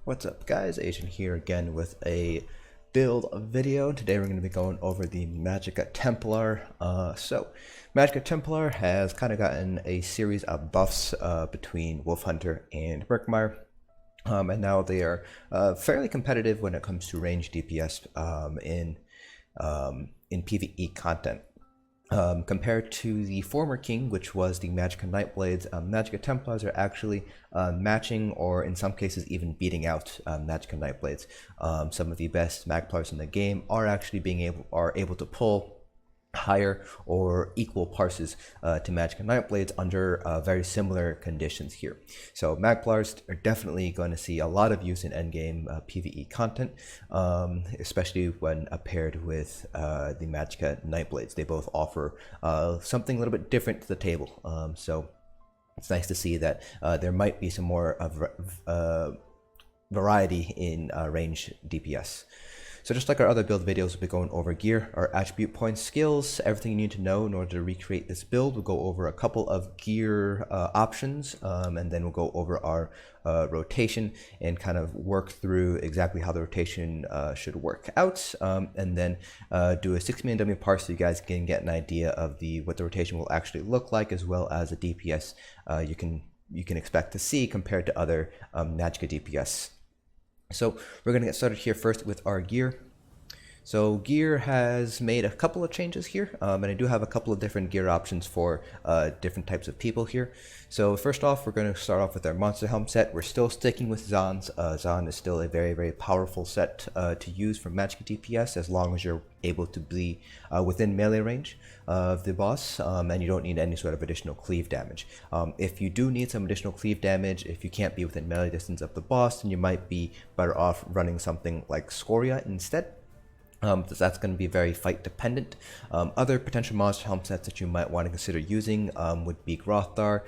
What's up guys, Agent here again with a build video. Today we're going to be going over the Magicka Templar. Magicka Templar has kind of gotten a series of buffs between Wolf Hunter and Murkmire. And now they are fairly competitive when it comes to range DPS in PvE content. Compared to the former king, which was the Magicka Nightblades, Magicka Templars are actually matching, or in some cases even beating out Magicka Nightblades. Some of the best Magplars in the game are actually able to pull higher or equal parses to Magicka Nightblades under very similar conditions here. So Magplars are definitely going to see a lot of use in endgame PvE content, especially when paired with the Magicka Nightblades. They both offer something a little bit different to the table. So it's nice to see that there might be some more variety in range DPS. So just like our other build videos, we'll be going over gear, our attribute points, skills, everything you need to know in order to recreate this build. We'll go over a couple of gear options, and then we'll go over our rotation and kind of work through exactly how the rotation should work out, and then do a 6-minute dummy parse so you guys can get an idea of what the rotation will actually look like, as well as the DPS you can expect to see compared to other Magicka DPS. So we're going to get started here first with our gear. So gear has made a couple of changes here, and I do have a couple of different gear options for different types of people here. So first off, we're going to start off with our monster helm set. We're still sticking with Zaan's. Zaan is still a very powerful set to use for Magicka DPS, as long as you're able to be within melee range of the boss, and you don't need any sort of additional cleave damage. If you do need some additional cleave damage, if you can't be within melee distance of the boss, then you might be better off running something like Skoria instead. That's going to be very fight dependent. Other potential monster helm sets that you might want to consider using would be Grothar,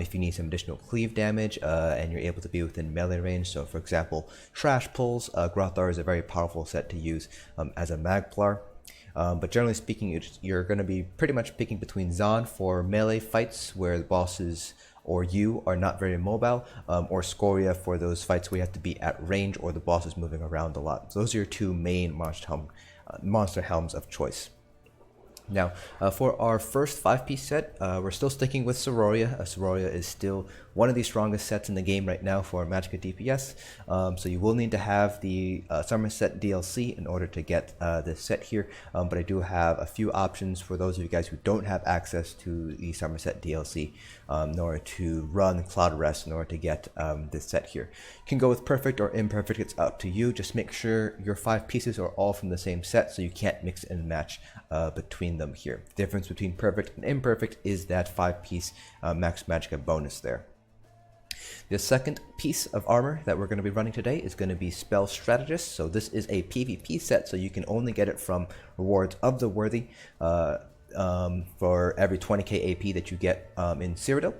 if you need some additional cleave damage and you're able to be within melee range. So for example, Trash Pulls, Grothar is a very powerful set to use as a Magplar. But generally speaking, you're going to be pretty much picking between Zaan for melee fights where the bosses or you are not very mobile, or Skoria for those fights where you have to be at range or the boss is moving around a lot. So those are your two main monster helms of choice. Now, for our first 5-piece set, we're still sticking with Siroria. Siroria is still one of the strongest sets in the game right now for Magicka DPS. So you will need to have the Somerset DLC in order to get this set here. But I do have a few options for those of you guys who don't have access to the Somerset DLC in order to run Cloud Rest in order to get this set here. You can go with perfect or imperfect, it's up to you. Just make sure your 5 pieces are all from the same set so you can't mix and match between them here. The difference between perfect and imperfect is that 5-piece Max Magicka bonus there. The second piece of armor that we're going to be running today is going to be Spell Strategist. So this is a PvP set, so you can only get it from Rewards of the Worthy for every 20k AP that you get in Cyrodiil.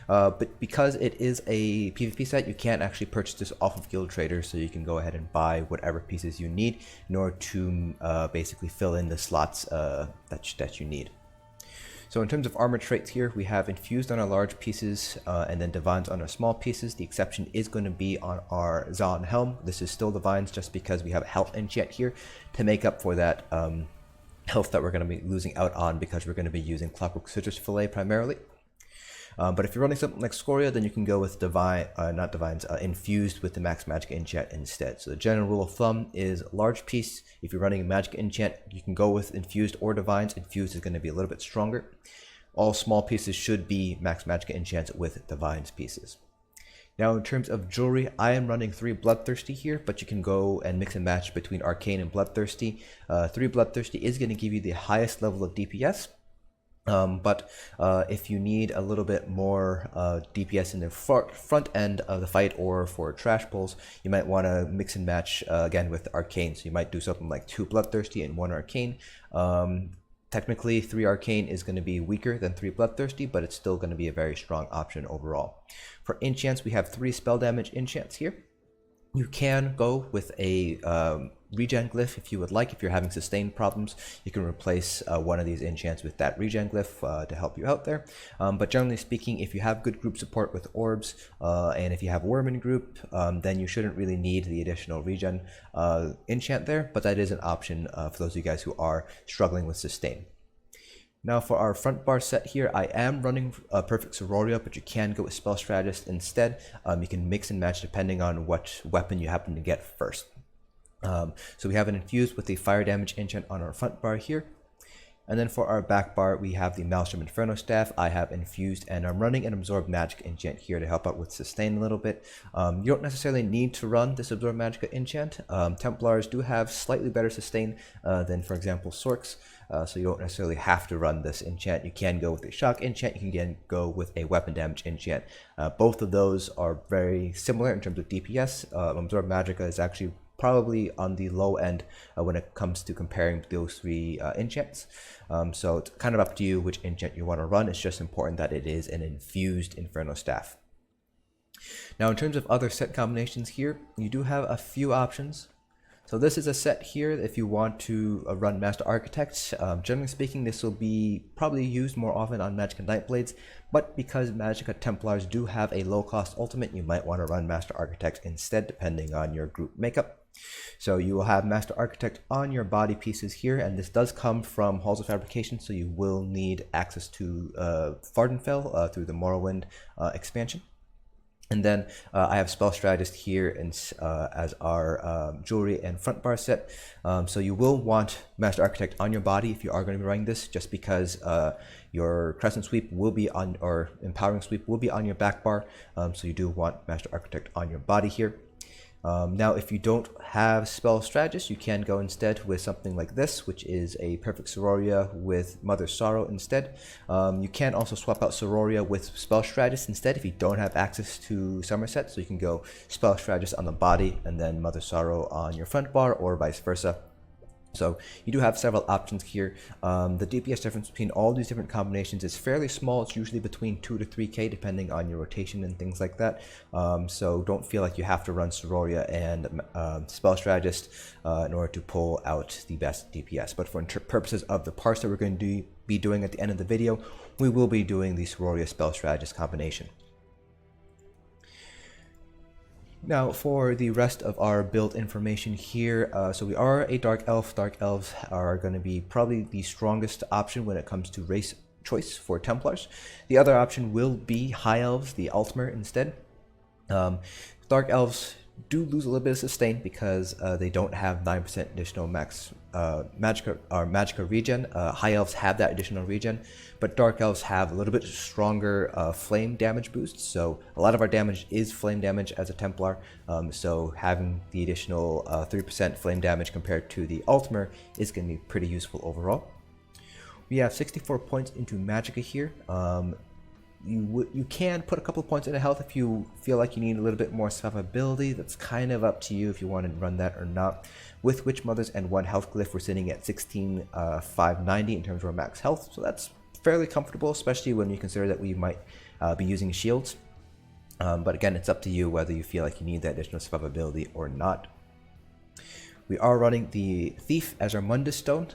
But because it is a PvP set, you can't actually purchase this off of Guild Traders, so you can go ahead and buy whatever pieces you need in order to basically fill in the slots that you need. So in terms of armor traits here, we have Infused on our large pieces and then Divines on our small pieces. The exception is going to be on our Zaan helm. This is still Divines just because we have a health enchant here to make up for that health that we're going to be losing out on because we're going to be using Clockwork Citrus Fillet primarily. But if you're running something like Skoria, then you can go with Infused with the Max Magicka enchant instead. So the general rule of thumb is large piece. If you're running a Magicka enchant, you can go with Infused or Divines. Infused is going to be a little bit stronger. All small pieces should be Max Magicka enchants with Divines pieces. Now in terms of jewelry, I am running 3 Bloodthirsty here, but you can go and mix and match between Arcane and Bloodthirsty. 3 Bloodthirsty is going to give you the highest level of DPS. But if you need a little bit more DPS in the front end of the fight or for trash pulls, you might want to mix and match again with Arcane. So you might do something like 2 Bloodthirsty and 1 Arcane. Technically 3 Arcane is going to be weaker than 3 Bloodthirsty, but it's still going to be a very strong option overall. For enchants, we have 3 spell damage enchants here. You can go with a regen glyph if you would like. If you're having sustained problems, you can replace one of these enchants with that regen glyph to help you out there. But generally speaking, if you have good group support with orbs, and if you have Worm in group, then you shouldn't really need the additional regen enchant there, but that is an option for those of you guys who are struggling with sustain. Now for our front bar set here, I am running Perfect Siroria, but you can go with Spell Strategist instead. You can mix and match depending on what weapon you happen to get first. So we have an Infused with the fire damage enchant on our front bar here. And then for our back bar, we have the Maelstrom Inferno staff. I have Infused, and I'm running an Absorb Magic enchant here to help out with sustain a little bit. You don't necessarily need to run this Absorb Magic enchant. Templars do have slightly better sustain than, for example, Sorks. So you don't necessarily have to run this enchant. You can go with a shock enchant. You can again go with a weapon damage enchant. Both of those are very similar in terms of DPS. Absorb Magicka is actually probably on the low end when it comes to comparing those three enchants. So it's kind of up to you which enchant you want to run. It's just important that it is an Infused Inferno staff. Now in terms of other set combinations here, you do have a few options. So this is a set here if you want to run Master Architects. Generally speaking, this will be probably used more often on Magicka Nightblades, but because Magicka Templars do have a low cost ultimate, you might want to run Master Architects instead depending on your group makeup. So you will have Master Architect on your body pieces here, and this does come from Halls of Fabrication, so you will need access to Vardenfell through the Morrowind expansion. And then I have Spell Strategist here as our jewelry and front bar set. So you will want Master Architect on your body if you are going to be running this, just because your Crescent Sweep will be on, or Empowering Sweep will be on your back bar. So you do want Master Architect on your body here. Now, if you don't have Spell Strategist, you can go instead with something like this, which is a Perfect Siroria with Mother Sorrow instead. You can also swap out Siroria with Spell Strategist instead if you don't have access to Somerset. So you can go Spell Strategist on the body and then Mother Sorrow on your front bar, or vice versa. So you do have several options here. The DPS difference between all these different combinations is fairly small. It's usually between 2 to 3k depending on your rotation and things like that. So don't feel like you have to run Siroria and Spell Strategist in order to pull out the best DPS. But for purposes of the parse that we're going to be doing at the end of the video, we will be doing the Siroria Spell Strategist combination. Now for the rest of our build information here, so we are a Dark Elf. Dark Elves are going to be probably the strongest option when it comes to race choice for Templars. The other option will be High Elves, the Altmer instead. Dark Elves do lose a little bit of sustain because they don't have 9% additional max Magicka regen. High Elves have that additional regen, but Dark Elves have a little bit stronger flame damage boost. So a lot of our damage is flame damage as a Templar. So having the additional 3% flame damage compared to the Altmer is going to be pretty useful overall. We have 64 points into Magicka here. You can put a couple points into health if you feel like you need a little bit more survivability. That's kind of up to you if you want to run that or not. With Witch Mothers and 1 health glyph, we're sitting at 16,590 in terms of our max health. So that's fairly comfortable, especially when you consider that we might be using shields. But again, it's up to you whether you feel like you need that additional survivability or not. We are running the Thief as our Mundus Stone,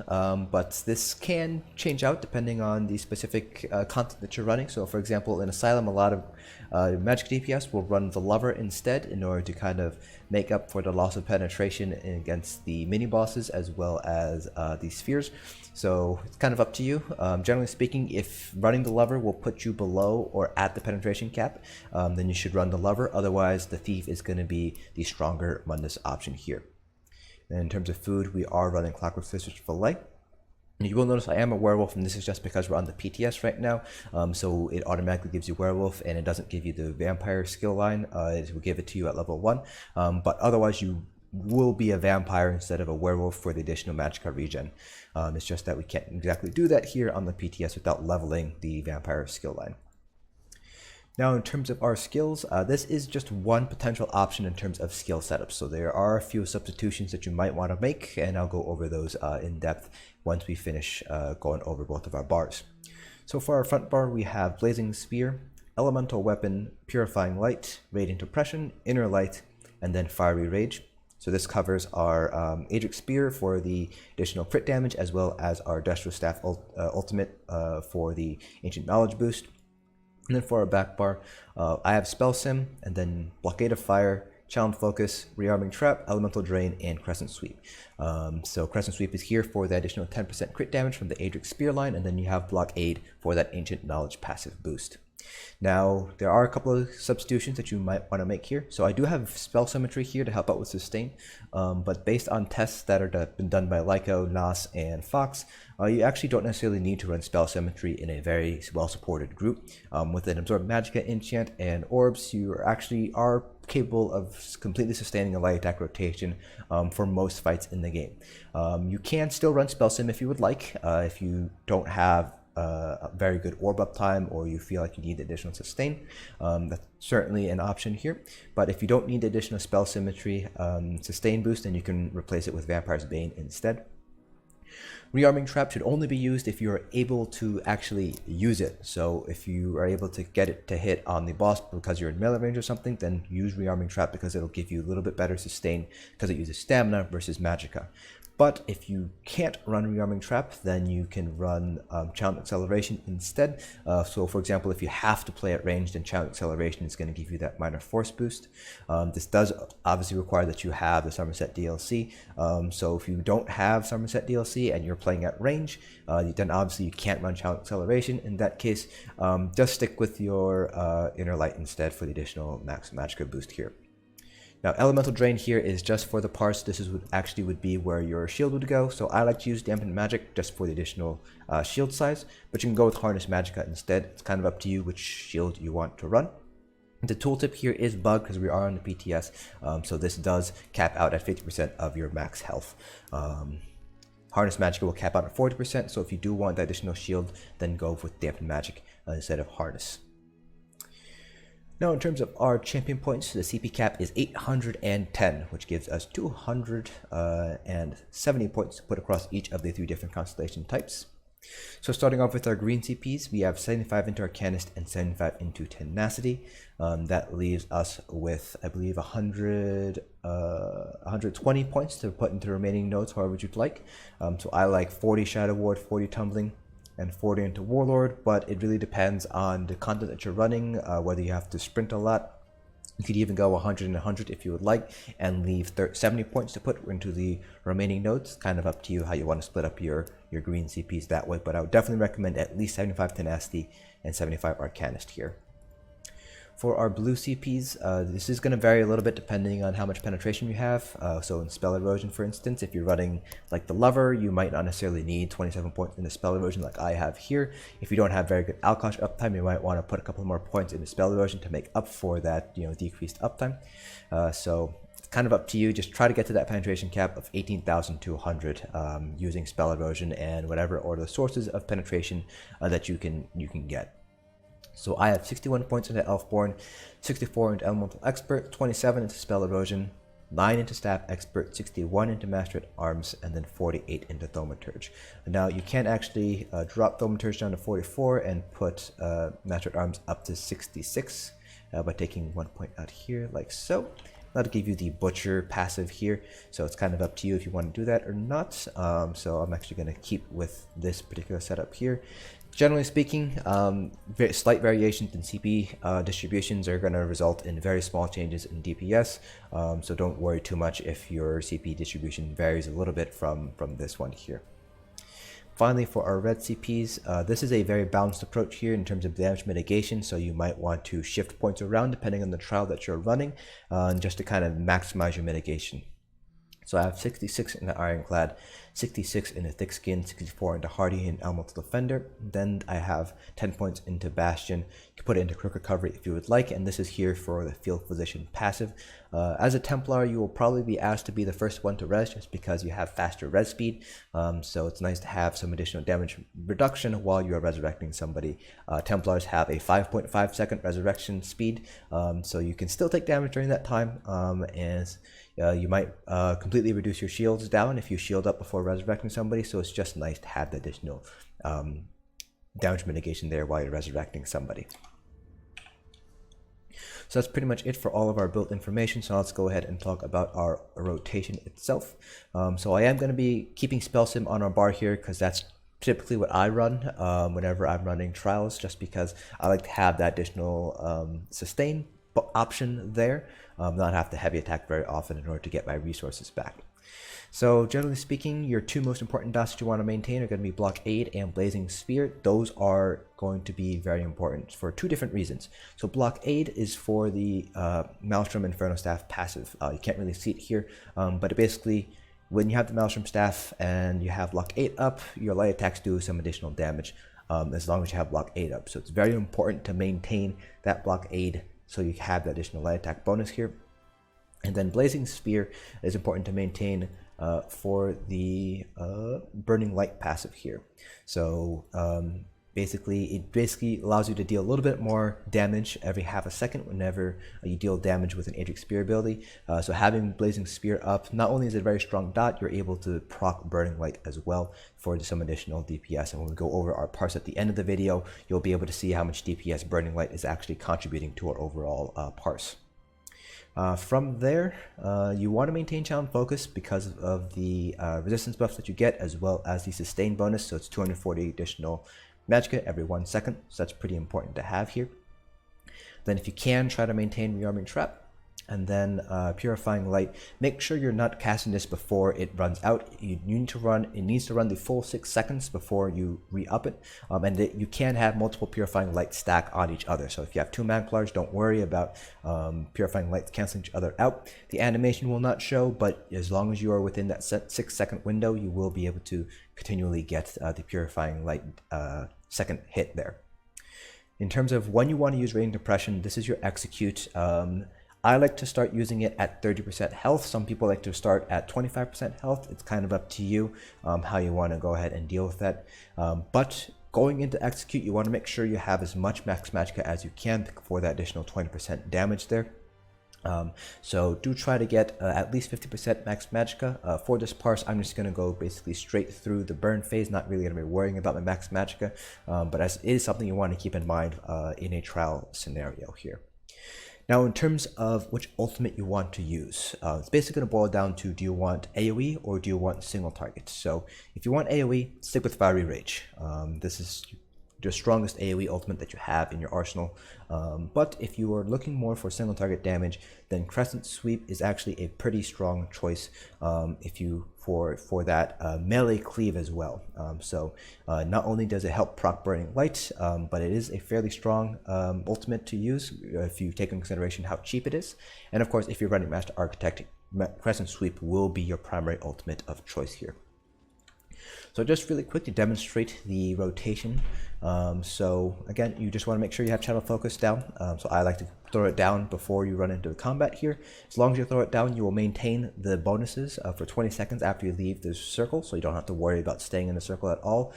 but this can change out depending on the specific content that you're running. So for example, in Asylum, a lot of Magicka DPS will run the Lover instead in order to kind of make up for the loss of penetration against the mini-bosses as well as the spheres. So it's kind of up to you. Generally speaking, if running the Lover will put you below or at the penetration cap, then you should run the Lover. Otherwise, the Thief is going to be the stronger Mundus option here. And in terms of food, we are running Clockwork Fish Fillet. You will notice I am a werewolf, and this is just because we're on the PTS right now. So it automatically gives you werewolf, and it doesn't give you the vampire skill line. It will give it to you at level 1. But otherwise, you will be a vampire instead of a werewolf for the additional Magicka regen. It's just that we can't exactly do that here on the PTS without leveling the vampire skill line. Now in terms of our skills, this is just one potential option in terms of skill setup. So there are a few substitutions that you might want to make, and I'll go over those in depth once we finish going over both of our bars. So for our front bar, we have Blazing Spear, Elemental Weapon, Purifying Light, Radiant Oppression, Inner Light, and then Fiery Rage. So this covers our Adric Spear for the additional crit damage, as well as our Destro Staff ultimate for the Ancient Knowledge boost. And then for our back bar, I have Spell Sim, and then Blockade of Fire, Challenge Focus, Rearming Trap, Elemental Drain, and Crescent Sweep. So Crescent Sweep is here for the additional 10% crit damage from the Adric Spear line, and then you have Blockade for that Ancient Knowledge passive boost. Now, there are a couple of substitutions that you might want to make here. So I do have Spell Symmetry here to help out with Sustain, but based on tests that are been done by Lyco, Nas, and Fox, you actually don't necessarily need to run Spell Symmetry in a very well-supported group. With an Absorb Magicka enchant and Orbs, you actually are capable of completely sustaining a light attack rotation for most fights in the game. You can still run Spell Sim if you would like, if you don't have a very good orb uptime, or you feel like you need additional sustain. That's certainly an option here. But if you don't need additional spell symmetry sustain boost, then you can replace it with Vampire's Bane instead. Rearming Trap should only be used if you're able to actually use it. So if you are able to get it to hit on the boss because you're in melee range or something, then use Rearming Trap because it'll give you a little bit better sustain because it uses stamina versus Magicka. But if you can't run Rearming Trap, then you can run Challenge Acceleration instead. So for example, if you have to play at range, then Challenge Acceleration is going to give you that minor force boost. This does obviously require that you have the Somerset DLC. So if you don't have Somerset DLC and you're playing at range, then obviously you can't run Challenge Acceleration. In that case, just stick with your Inner Light instead for the additional max Magicka boost here. Now, Elemental Drain here is just for the parse. This is actually would be where your shield would go. So I like to use Dampen Magic just for the additional shield size, but you can go with Harness Magicka instead. It's kind of up to you which shield you want to run. The tooltip here is bugged because we are on the PTS, so this does cap out at 50% of your max health. Harness Magicka will cap out at 40%, so if you do want the additional shield, then go with Dampen Magic instead of Harness. Now, in terms of our champion points, the CP cap is 810, which gives us 270 points to put across each of the 3 different constellation types. So starting off with our green CPs, we have 75 into Arcanist and 75 into Tenacity. That leaves us with, I believe, 120 points to put into the remaining nodes, however you'd like. So I like 40 Shadow Ward, 40 Tumbling, and 40 into Warlord, but it really depends on the content that you're running, whether you have to sprint a lot. You could even go 100 and 100 if you would like, and leave 70 points to put into the remaining nodes. Kind of up to you how you want to split up your green CPs that way, but I would definitely recommend at least 75 Tenacity and 75 Arcanist here. For our blue CPs, this is going to vary a little bit depending on how much penetration you have. So in Spell Erosion, for instance, if you're running like the Lover, you might not necessarily need 27 points into Spell Erosion like I have here. If you don't have very good Alkosh uptime, you might want to put a couple more points into Spell Erosion to make up for that, decreased uptime. So it's kind of up to you. Just try to get to that penetration cap of 18,200 using Spell Erosion and whatever or the sources of penetration that you can get. So I have 61 points into Elfborn, 64 into Elemental Expert, 27 into Spell Erosion, 9 into Staff Expert, 61 into Master at Arms, and then 48 into Thaumaturge. Now you can actually drop Thaumaturge down to 44 and put Master at Arms up to 66 by taking 1 point out here like so. That'll give you the Butcher passive here, so it's kind of up to you if you want to do that or not. So I'm actually going to keep with this particular setup here. Generally speaking, slight variations in CP distributions are going to result in very small changes in DPS, so don't worry too much if your CP distribution varies a little bit from this one here. Finally, for our red CPs, this is a very balanced approach here in terms of damage mitigation, so you might want to shift points around depending on the trial that you're running, just to kind of maximize your mitigation. So I have 66 in the Ironclad, 66 in the Thick Skin, 64 into Hardy and Elemental Defender. Then I have 10 points into Bastion. You can put it into Quick Recovery if you would like, and this is here for the Field Physician passive. As a Templar, you will probably be asked to be the first one to res just because you have faster res speed. So it's nice to have some additional damage reduction while you are resurrecting somebody. Templars have a 5.5 second resurrection speed, so you can still take damage during that time, and you might completely reduce your shields down if you shield up before resurrecting somebody, so it's just nice to have the additional damage mitigation there while you're resurrecting somebody. So that's pretty much it for all of our build information. So let's go ahead and talk about our rotation itself. So I am going to be keeping Spell Sim on our bar here because that's typically what I run whenever I'm running trials, just because I like to have that additional sustain option there, not have to heavy attack very often in order to get my resources back. So generally speaking, your two most important dots that you want to maintain are going to be Blockade and Blazing Spear. Those are going to be very important for two different reasons. So Blockade is for the Maelstrom Inferno staff passive. You can't really see it here, but it basically, when you have the Maelstrom staff and you have Blockade up, your light attacks do some additional damage as long as you have Blockade up. So it's very important to maintain that Blockade so you have the additional light attack bonus here. And then Blazing Spear is important to maintain for the Burning Light passive here. So it basically allows you to deal a little bit more damage every half a second whenever you deal damage with an Adric Spear ability. So having Blazing Spear up, not only is it a very strong dot, you're able to proc Burning Light as well for some additional DPS. And when we go over our parse at the end of the video, you'll be able to see how much DPS Burning Light is actually contributing to our overall parse. From there, you want to maintain challenge focus because of the resistance buffs that you get, as well as the sustain bonus. So it's 240 additional Magicka every 1 second, so that's pretty important to have here. Then if you can, try to maintain Rearming Trap. And then Purifying Light, make sure you're not casting this before it runs out. It needs to run the full 6 seconds before you re-up it. And you can have multiple Purifying Light stack on each other. So if you have 2 Magplars, don't worry about Purifying Lights canceling each other out. The animation will not show, but as long as you are within that 6 second window, you will be able to continually get the Purifying Light second hit there. In terms of when you want to use Radiant Depression, this is your execute. I like to start using it at 30% health. Some people like to start at 25% health. It's kind of up to you how you want to go ahead and deal with that. But going into execute, you want to make sure you have as much max Magicka as you can for that additional 20% damage there. So do try to get at least 50% max Magicka. For this parse, I'm just going to go basically straight through the burn phase, not really going to be worrying about my max Magicka, but as it is something you want to keep in mind in a trial scenario here. Now, in terms of which ultimate you want to use, it's basically going to boil down to, do you want AoE or do you want single target? So if you want AoE, stick with Fiery Rage. This is the strongest AoE ultimate that you have in your arsenal. But if you are looking more for single target damage, then Crescent Sweep is actually a pretty strong choice for that melee cleave as well. So not only does it help proc Burning Light, but it is a fairly strong ultimate to use if you take into consideration how cheap it is. And of course, if you're running Master Architect, Crescent Sweep will be your primary ultimate of choice here. So just really quick to demonstrate the rotation. So again, you just want to make sure you have channel focus down. So I like to throw it down before you run into combat here. As long as you throw it down, you will maintain the bonuses for 20 seconds after you leave the circle, so you don't have to worry about staying in the circle at all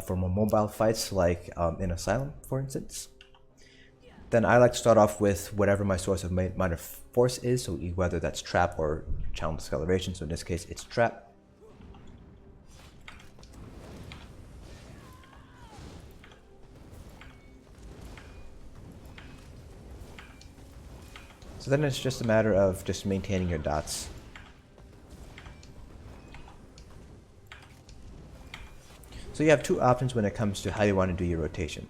for more mobile fights like in Asylum, for instance. Then I like to start off with whatever my source of minor force is, so whether that's trap or channel discoloration. So in this case, it's trap. So then it's just a matter of just maintaining your dots. So you have two options when it comes to how you want to do your rotation.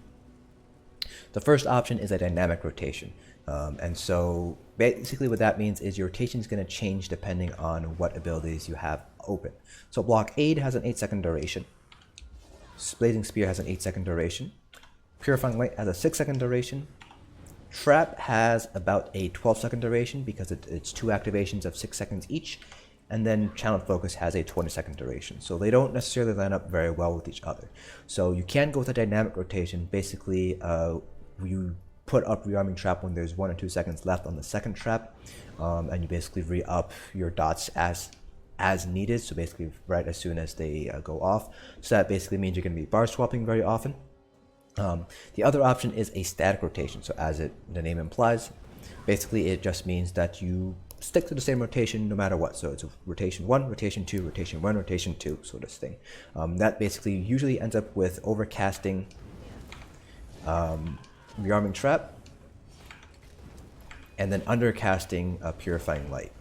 The first option is a dynamic rotation. And so basically what that means is your rotation is going to change depending on what abilities you have open. So Blockade has an 8-second duration. Blazing Spear has an 8-second duration. Purifying Light has a 6-second duration. Trap has about a 12-second duration because it's 2 activations of 6 seconds each, and then Channel Focus has a 20-second duration. So they don't necessarily line up very well with each other. So you can go with a dynamic rotation. Basically, you put up Rearming Trap when there's 1 or 2 seconds left on the second trap, and you basically re-up your dots as needed. So basically, right as soon as they go off. So that basically means you're going to be bar swapping very often. The other option is a static rotation. So as the name implies, basically it just means that you stick to the same rotation no matter what. So it's a rotation 1, rotation 2, rotation 1, rotation 2 sort of thing. That basically usually ends up with overcasting, Rearming Trap, and then undercasting Purifying Light.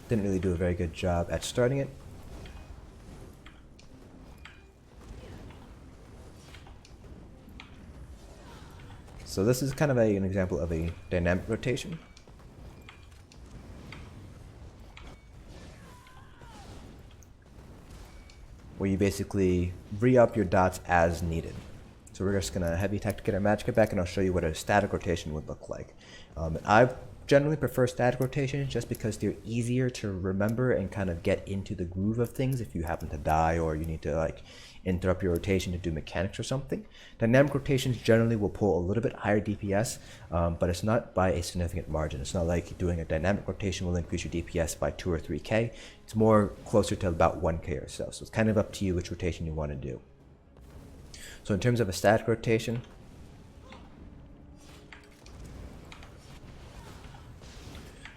Didn't really do a very good job at starting it. So this is kind of an example of a dynamic rotation. Where you basically re-up your dots as needed. So we're just going to heavy attack to get our Magicka back, and I'll show you what a static rotation would look like. I generally prefer static rotations just because they're easier to remember and kind of get into the groove of things if you happen to die or you need to like interrupt your rotation to do mechanics or something. Dynamic rotations generally will pull a little bit higher DPS, but it's not by a significant margin. It's not like doing a dynamic rotation will increase your DPS by 2 or 3k. It's more closer to about 1k or so. So it's kind of up to you which rotation you want to do. So in terms of a static rotation,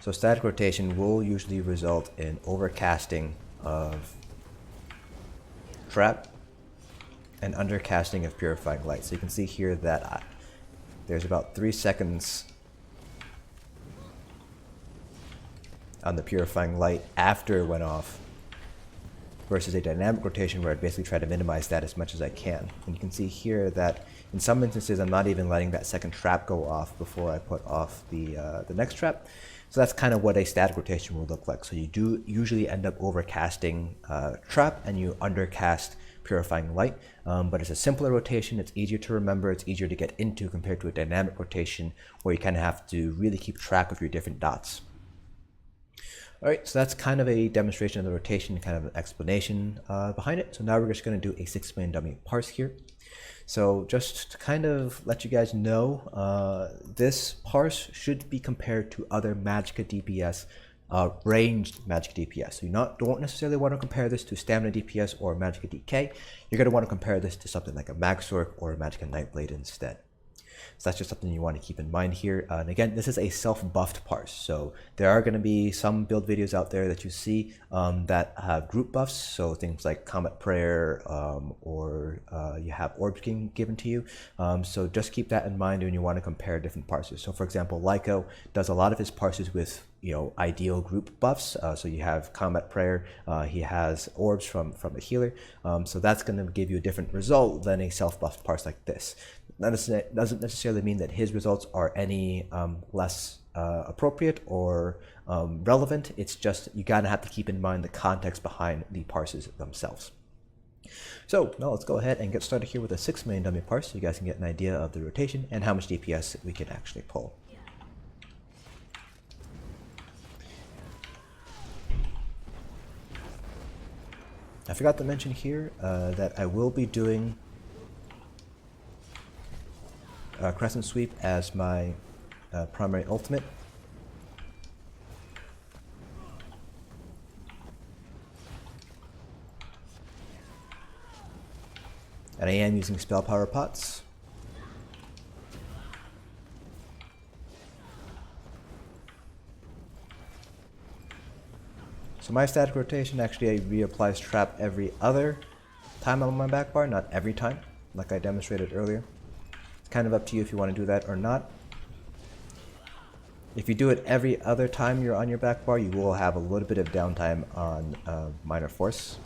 so static rotation will usually result in overcasting of Trap and undercasting of Purifying Light. So you can see here that there's about 3 seconds on the Purifying Light after it went off, versus a dynamic rotation where I basically try to minimize that as much as I can. And you can see here that in some instances I'm not even letting that second trap go off before I put off the next trap. So that's kind of what a static rotation will look like. So you do usually end up overcasting Trap and you undercast Purifying Light, but it's a simpler rotation, it's easier to remember, it's easier to get into compared to a dynamic rotation where you kind of have to really keep track of your different dots. Alright, so that's kind of a demonstration of the rotation, kind of an explanation behind it. So now we're just going to do a 6-man dummy parse here. So just to kind of let you guys know, this parse should be compared to other Magicka DPS, ranged Magicka DPS. So you don't necessarily want to compare this to Stamina DPS or Magicka DK. You're going to want to compare this to something like a Magsork or a Magicka Nightblade instead. So that's just something you want to keep in mind here. And again, this is a self-buffed parse. So there are going to be some build videos out there that you see that have group buffs. So things like Comet Prayer or you have Orbs being given to you. So just keep that in mind when you want to compare different parses. So for example, Lyco does a lot of his parses with ideal group buffs. So you have Combat Prayer, he has Orbs from the healer. So that's going to give you a different result than a self-buffed parse like this. That doesn't necessarily mean that his results are any less appropriate or relevant. It's just you gotta have to keep in mind the context behind the parses themselves. So now let's go ahead and get started here with a 6-man dummy parse so you guys can get an idea of the rotation and how much DPS we can actually pull. I forgot to mention here that I will be doing Crescent Sweep as my primary ultimate. And I am using spell power pots. So my static rotation, actually I reapplies Trap every other time I'm on my back bar, not every time, like I demonstrated earlier. It's kind of up to you if you want to do that or not. If you do it every other time you're on your back bar, you will have a little bit of downtime on Minor Force.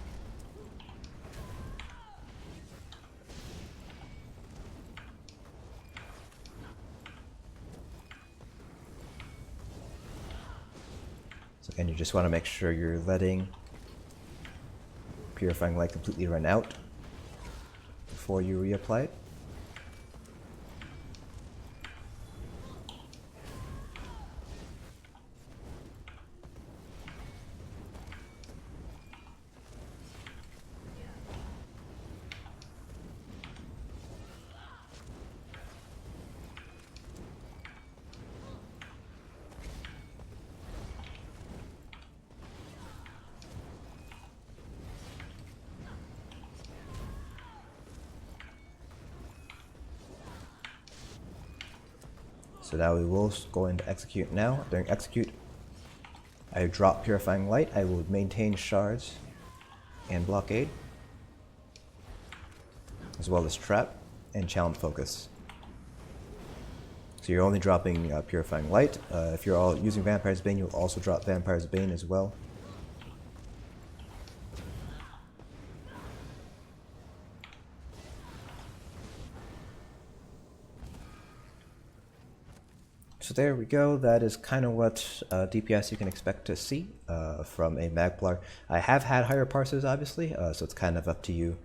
So again, you just want to make sure you're letting Purifying Light completely run out before you reapply it. So now we will go into execute now. During execute, I drop Purifying Light. I will maintain shards and blockade, as well as trap and challenge focus. So you're only dropping Purifying Light. If you're all using Vampire's Bane, you'll also drop Vampire's Bane as well. So there we go. That is kind of what DPS you can expect to see from a Magplar. I have had higher parses, obviously, so it's kind of up to you.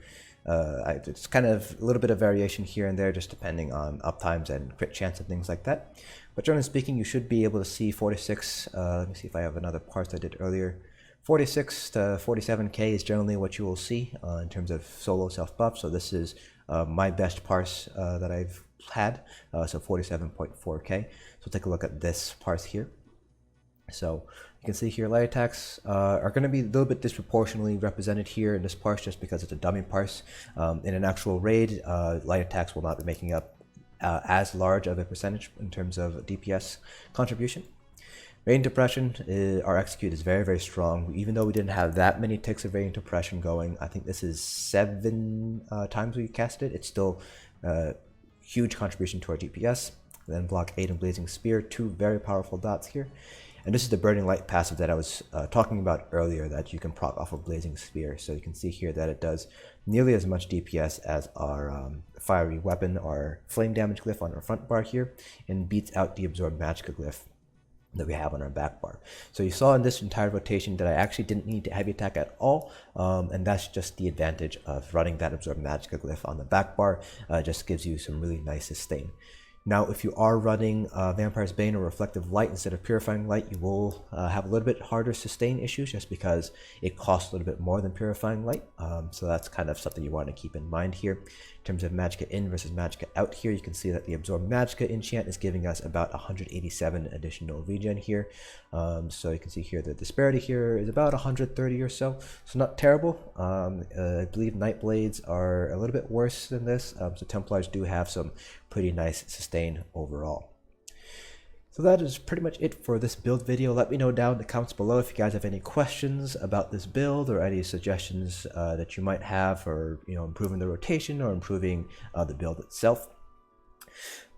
It's kind of a little bit of variation here and there, just depending on uptimes and crit chance and things like that. But generally speaking, you should be able to see 46. Let me see if I have another parse I did earlier. 46 to 47k is generally what you will see in terms of solo self-buff. So this is my best parse that I've had, so 47.4k. So take a look at this parse here. So you can see here light attacks are going to be a little bit disproportionately represented here in this parse just because it's a dummy parse. In an actual raid, light attacks will not be making up as large of a percentage in terms of DPS contribution. Radiant Depression, our execute is very, very strong. Even though we didn't have that many ticks of Radiant Depression going, I think this is 7 times we cast it. It's still huge contribution to our DPS. Then Blockade and Blazing Spear, 2 very powerful dots here. And this is the Burning Light passive that I was talking about earlier that you can proc off of Blazing Spear. So you can see here that it does nearly as much DPS as our Fiery Weapon, our Flame Damage glyph on our front bar here, and beats out the Absorb Magicka glyph that we have on our back bar. So you saw in this entire rotation that I actually didn't need to heavy attack at all, and that's just the advantage of running that Absorb Magicka glyph on the back bar. Just gives you some really nice sustain. Now, if you are running Vampire's Bane or Reflective Light instead of Purifying Light, you will have a little bit harder sustain issues just because it costs a little bit more than Purifying Light. So that's kind of something you want to keep in mind here. In terms of Magicka in versus Magicka out here, you can see that the Absorb Magicka enchant is giving us about 187 additional regen here. So you can see here the disparity here is about 130 or so. So not terrible. I believe Nightblades are a little bit worse than this. So Templars do have some pretty nice sustain overall. So that is pretty much it for this build video. Let me know down in the comments below if you guys have any questions about this build or any suggestions that you might have for improving the rotation or improving the build itself.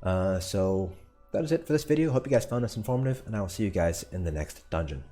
So that is it for this video. Hope you guys found this informative, and I will see you guys in the next dungeon.